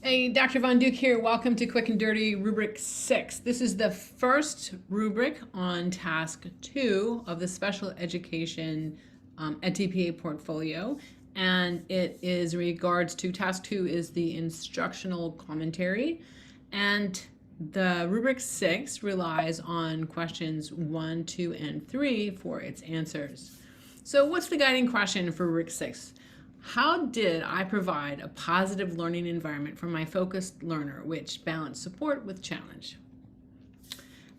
Hey, Dr. Von Duke here. Welcome to Quick and Dirty Rubric 6. This is the first rubric on Task 2 of the Special Education TPA portfolio. And it is regards to Task 2 is the instructional commentary. And the Rubric 6 relies on questions 1, 2, and 3 for its answers. So what's the guiding question for Rubric 6? How did I provide a positive learning environment for my focused learner, which balanced support with challenge?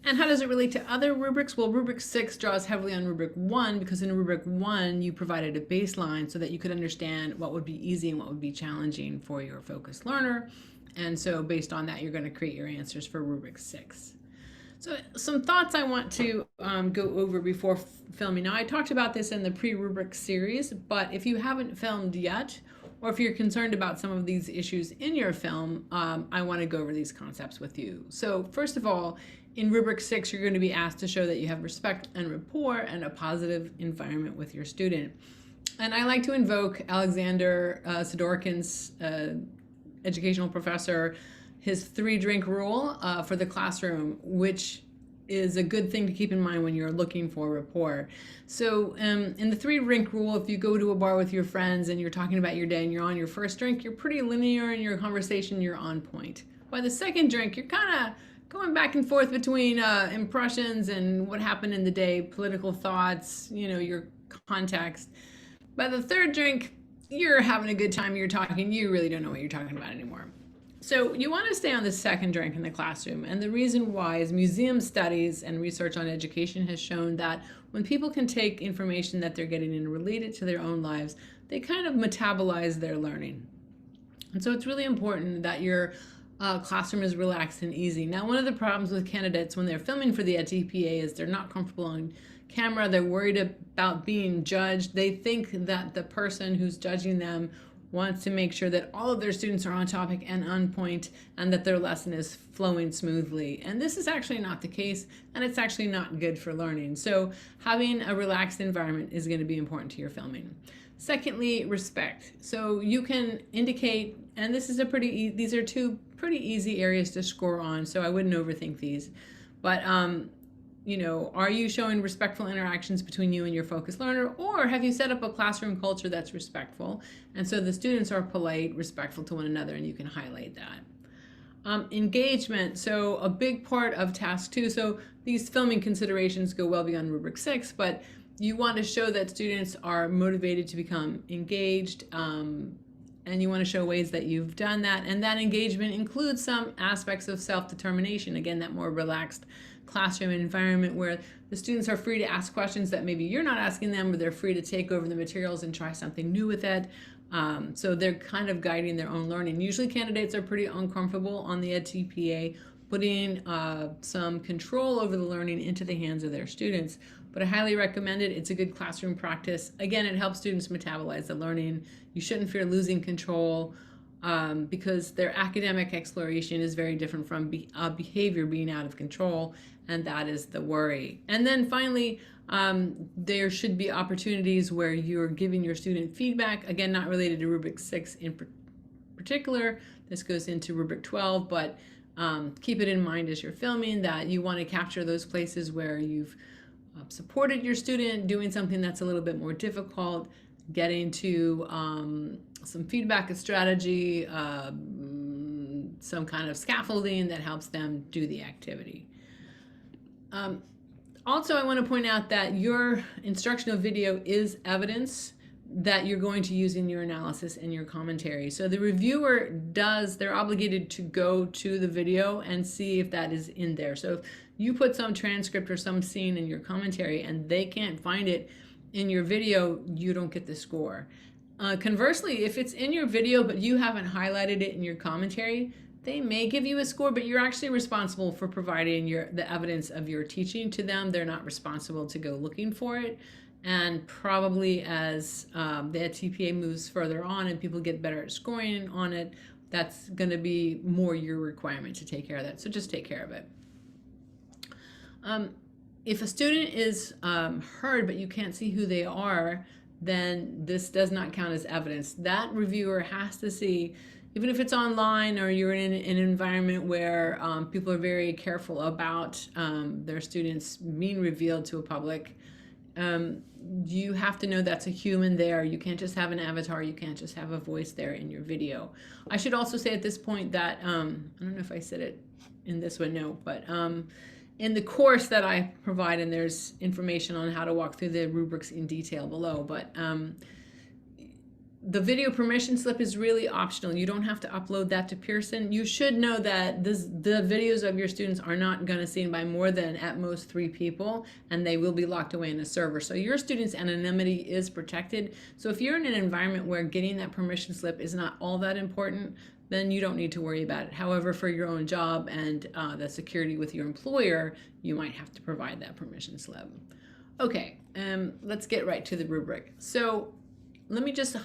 And how does it relate to other rubrics? Well, Rubric 6 draws heavily on Rubric 1 because in Rubric 1 you provided a baseline so that you could understand what would be easy and what would be challenging for your focused learner. And so based on that, you're going to create your answers for Rubric 6. So some thoughts I want to go over before filming. Now I talked about this in the pre-rubric series, but if you haven't filmed yet, or if you're concerned about some of these issues in your film, I want to go over these concepts with you. So first of all, in rubric 6, you're going to be asked to show that you have respect and rapport and a positive environment with your student. And I like to invoke Alexander Sidorkin's educational professor, his 3-drink rule for the classroom, which is a good thing to keep in mind when you're looking for rapport. So in the 3-drink rule, if you go to a bar with your friends and you're talking about your day and you're on your first drink, you're pretty linear in your conversation, you're on point. By the second drink, you're kind of going back and forth between impressions and what happened in the day, political thoughts, your context. By the third drink, you're having a good time, you're talking, you really don't know what you're talking about anymore. So you want to stay on the second drink in the classroom, and the reason why is museum studies and research on education has shown that when people can take information that they're getting and relate it to their own lives, they kind of metabolize their learning. And so it's really important that your classroom is relaxed and easy. Now, one of the problems with candidates when they're filming for the TPA is they're not comfortable on camera, they're worried about being judged, they think that the person who's judging them wants to make sure that all of their students are on topic and on point and that their lesson is flowing smoothly. And this is actually not the case, and it's actually not good for learning. So having a relaxed environment is going to be important to your filming. Secondly, respect. So you can indicate, and this is these are 2 pretty easy areas to score on, so I wouldn't overthink these. But are you showing respectful interactions between you and your focused learner, or have you set up a classroom culture that's respectful? And so the students are polite, respectful to one another, and you can highlight that. Engagement, so a big part of task 2, so these filming considerations go well beyond rubric 6, but you want to show that students are motivated to become engaged, and you want to show ways that you've done that, and that engagement includes some aspects of self-determination, again, that more relaxed classroom environment where the students are free to ask questions that maybe you're not asking them, or they're free to take over the materials and try something new with it. So they're kind of guiding their own learning. Usually candidates are pretty uncomfortable on the TPA putting some control over the learning into the hands of their students, but I highly recommend it. It's a good classroom practice. Again, it helps students metabolize the learning. You shouldn't fear losing control because their academic exploration is very different from behavior being out of control, and that is the worry. And then finally, there should be opportunities where you're giving your student feedback, again, not related to rubric 6 in particular. This goes into rubric 12, but keep it in mind as you're filming that you want to capture those places where you've supported your student doing something that's a little bit more difficult, getting to some feedback and strategy, some kind of scaffolding that helps them do the activity. Also, I want to point out that your instructional video is evidence that you're going to use in your analysis and your commentary. So the reviewer they're obligated to go to the video and see if that is in there. So if you put some transcript or some scene in your commentary and they can't find it in your video, you don't get the score. Conversely, if it's in your video but you haven't highlighted it in your commentary, they may give you a score, but you're actually responsible for providing the evidence of your teaching to them. They're not responsible to go looking for it. And probably as the TPA moves further on and people get better at scoring on it, that's going to be more your requirement to take care of that. So just take care of it. If a student is heard but you can't see who they are, then this does not count as evidence. That reviewer has to see even if it's online or you're in an environment where people are very careful about their students being revealed to a public, you have to know that's a human there. You can't just have an avatar. You can't just have a voice there in your video. I should also say at this point that, I don't know if I said it in this one, no, but in the course that I provide, and there's information on how to walk through the rubrics in detail below, but the video permission slip is really optional. You don't have to upload that to Pearson. You should know that the videos of your students are not going to be seen by more than at most 3 people, and they will be locked away in a server. So your students' anonymity is protected. So if you're in an environment where getting that permission slip is not all that important, then you don't need to worry about it. However, for your own job and the security with your employer, you might have to provide that permission slip. Okay, let's get right to the rubric. So let me just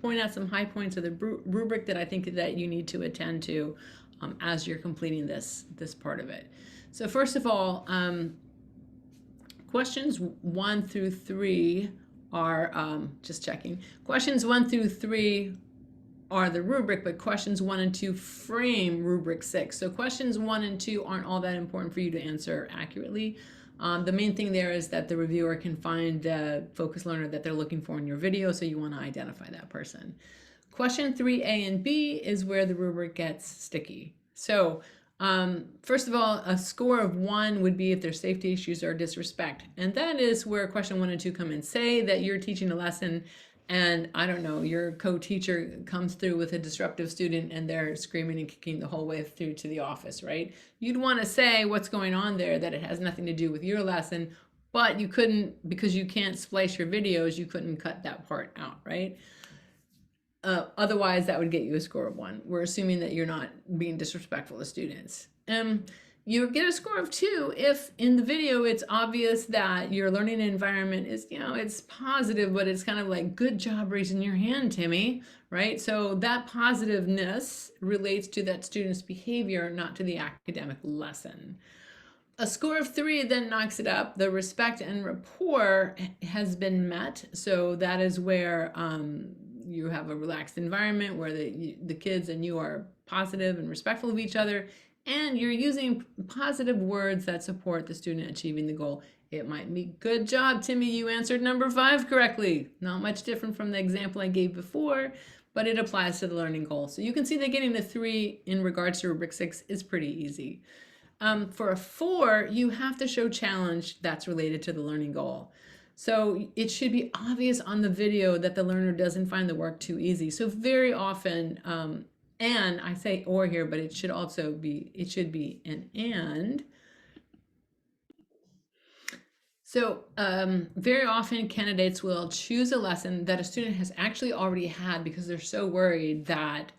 point out some high points of the rubric that I think that you need to attend to as you're completing this part of it. So first of all, questions 1 through 3 are, just checking, questions 1 through 3 are the rubric, but questions 1 and 2 frame rubric 6. So questions 1 and 2 aren't all that important for you to answer accurately. The main thing there is that the reviewer can find the focus learner that they're looking for in your video, so you want to identify that person. Question 3A and B is where the rubric gets sticky. So first of all, a score of 1 would be if there's safety issues or disrespect. And that is where question 1 and 2 come in. Say that you're teaching a lesson and, I don't know, your co-teacher comes through with a disruptive student and they're screaming and kicking the whole way through to the office, right? You'd want to say what's going on there, that it has nothing to do with your lesson, but you couldn't, because you can't splice your videos, you couldn't cut that part out, right? Otherwise, that would get you a score of 1. We're assuming that you're not being disrespectful to students. You get a score of 2 if in the video it's obvious that your learning environment is, it's positive, but it's kind of like, good job raising your hand, Timmy, right? So that positiveness relates to that student's behavior, not to the academic lesson. A score of 3 then knocks it up. The respect and rapport has been met. So that is where you have a relaxed environment where the kids and you are positive and respectful of each other, and you're using positive words that support the student achieving the goal. It might be, good job, Timmy, you answered number 5 correctly. Not much different from the example I gave before, but it applies to the learning goal. So you can see that getting a 3 in regards to rubric 6 is pretty easy. For a 4, you have to show challenge that's related to the learning goal. So it should be obvious on the video that the learner doesn't find the work too easy. So very often, and I say or here, but it should also be, it should be an and. So very often candidates will choose a lesson that a student has actually already had because they're so worried that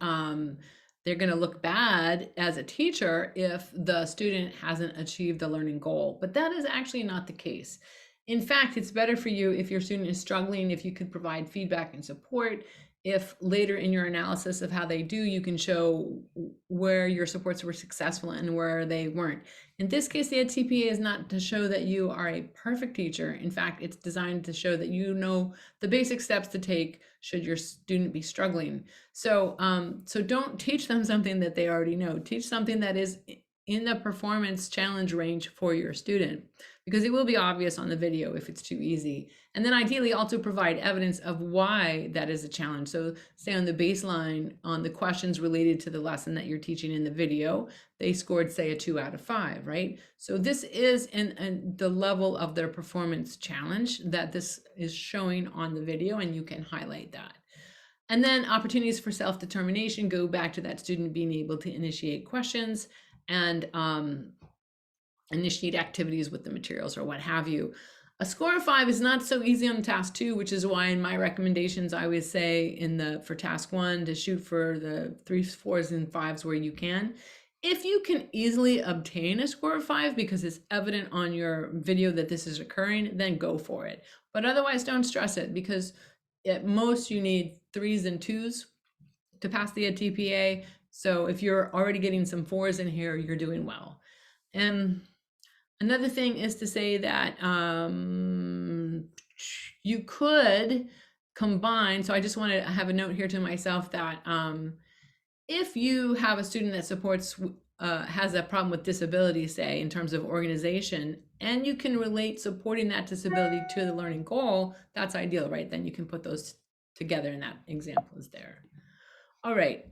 they're going to look bad as a teacher if the student hasn't achieved the learning goal. But that is actually not the case. In fact, it's better for you if your student is struggling, if you could provide feedback and support. If later in your analysis of how they do, you can show where your supports were successful and where they weren't. In this case, the TPA is not to show that you are a perfect teacher. In fact, it's designed to show that you know the basic steps to take should your student be struggling. So, so don't teach them something that they already know. Teach something that is in the performance challenge range for your student, because it will be obvious on the video if it's too easy. And then ideally also provide evidence of why that is a challenge. So say on the baseline, on the questions related to the lesson that you're teaching in the video, they scored, say, a 2 out of 5, right? So this is in the level of their performance challenge that this is showing on the video, and you can highlight that. And then opportunities for self-determination go back to that student being able to initiate questions and initiate activities with the materials or what have you. A score of 5 is not so easy on task 2, which is why in my recommendations I always say for task 1 to shoot for the 3s, 4s, and 5s where you can. If you can easily obtain a score of 5 because it's evident on your video that this is occurring, then go for it. But otherwise, don't stress it, because at most you need 3s and 2s to pass the TPA. So if you're already getting some 4s in here, you're doing well. And another thing is to say that you could combine, so I just want to have a note here to myself that If you have a student that supports has a problem with disability, say in terms of organization, and you can relate supporting that disability to the learning goal, that's ideal, right? Then you can put those together, and that example is there. All right,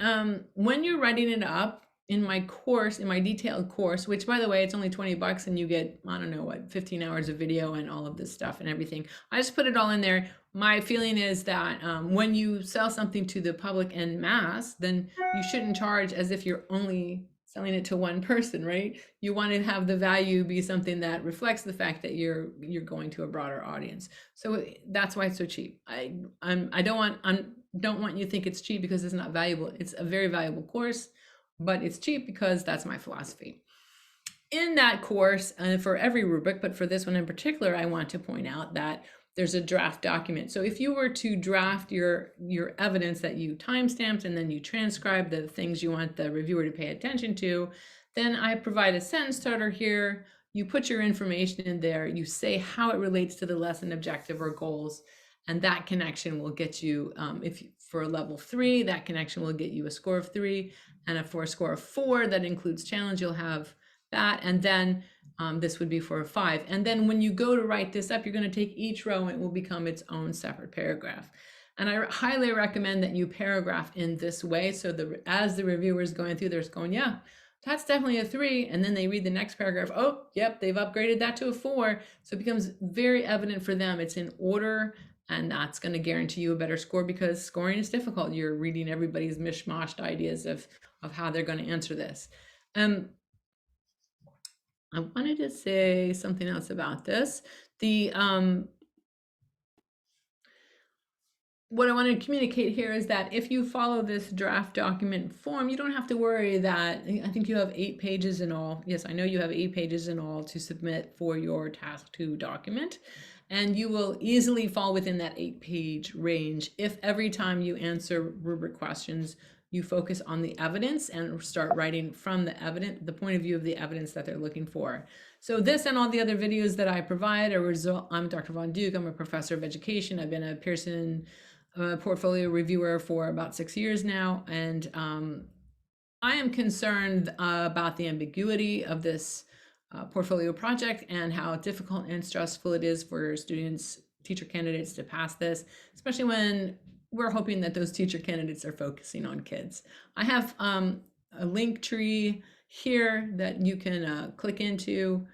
when you're writing it up in my course, in my detailed course, which by the way, it's only 20 bucks and you get, I don't know what, 15 hours of video and all of this stuff and everything. I just put it all in there. My feeling is that when you sell something to the public en masse, then you shouldn't charge as if you're only selling it to one person, right? You want to have the value be something that reflects the fact that you're going to a broader audience. So that's why it's so cheap. I don't want you to think it's cheap because it's not valuable. It's a very valuable course, but it's cheap because that's my philosophy. In that course, for every rubric, but for this one in particular, I want to point out that there's a draft document. So if you were to draft your evidence that you timestamped and then you transcribe the things you want the reviewer to pay attention to, then I provide a sentence starter here. You put your information in there, you say how it relates to the lesson objective or goals, and that connection will get you, for a level 3, that connection will get you a score of 3, and for a score of 4 that includes challenge, you'll have that, and then this would be for a 5. And then when you go to write this up, you're going to take each row and it will become its own separate paragraph. And I highly recommend that you paragraph in this way, so as the reviewer is going through, they're going, yeah, that's definitely a 3, and then they read the next paragraph, oh, yep, they've upgraded that to a 4. So it becomes very evident for them it's in order, and that's going to guarantee you a better score because scoring is difficult. You're reading everybody's mishmashed ideas of how they're going to answer this. I wanted to say something else about this. What I want to communicate here is that if you follow this draft document form, you don't have to worry that, I think you have 8 pages in all. Yes, I know you have 8 pages in all to submit for your task 2 document. And you will easily fall within that 8-page range if every time you answer rubric questions, you focus on the evidence and start writing from the point of view of the evidence that they're looking for. So this and all the other videos that I provide are result. I'm Dr. Von Duke. I'm a professor of education. I've been a Pearson portfolio reviewer for about 6 years now, and I am concerned about the ambiguity of this portfolio project and how difficult and stressful it is for students, teacher candidates to pass this, especially when we're hoping that those teacher candidates are focusing on kids. I have a link tree here that you can click into,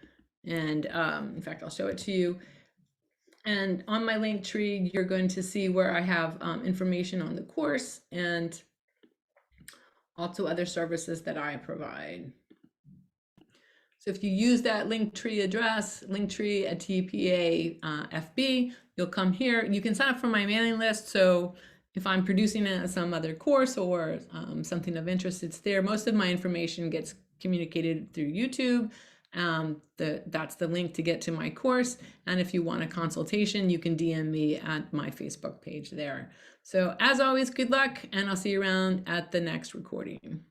and in fact, I'll show it to you. And on my link tree, you're going to see where I have information on the course and also other services that I provide. So if you use that Linktree address, Linktree at TPA FB, you'll come here. You can sign up for my mailing list. So if I'm producing some other course or something of interest, it's there. Most of my information gets communicated through YouTube. That's the link to get to my course. And if you want a consultation, you can DM me at my Facebook page there. So as always, good luck, and I'll see you around at the next recording.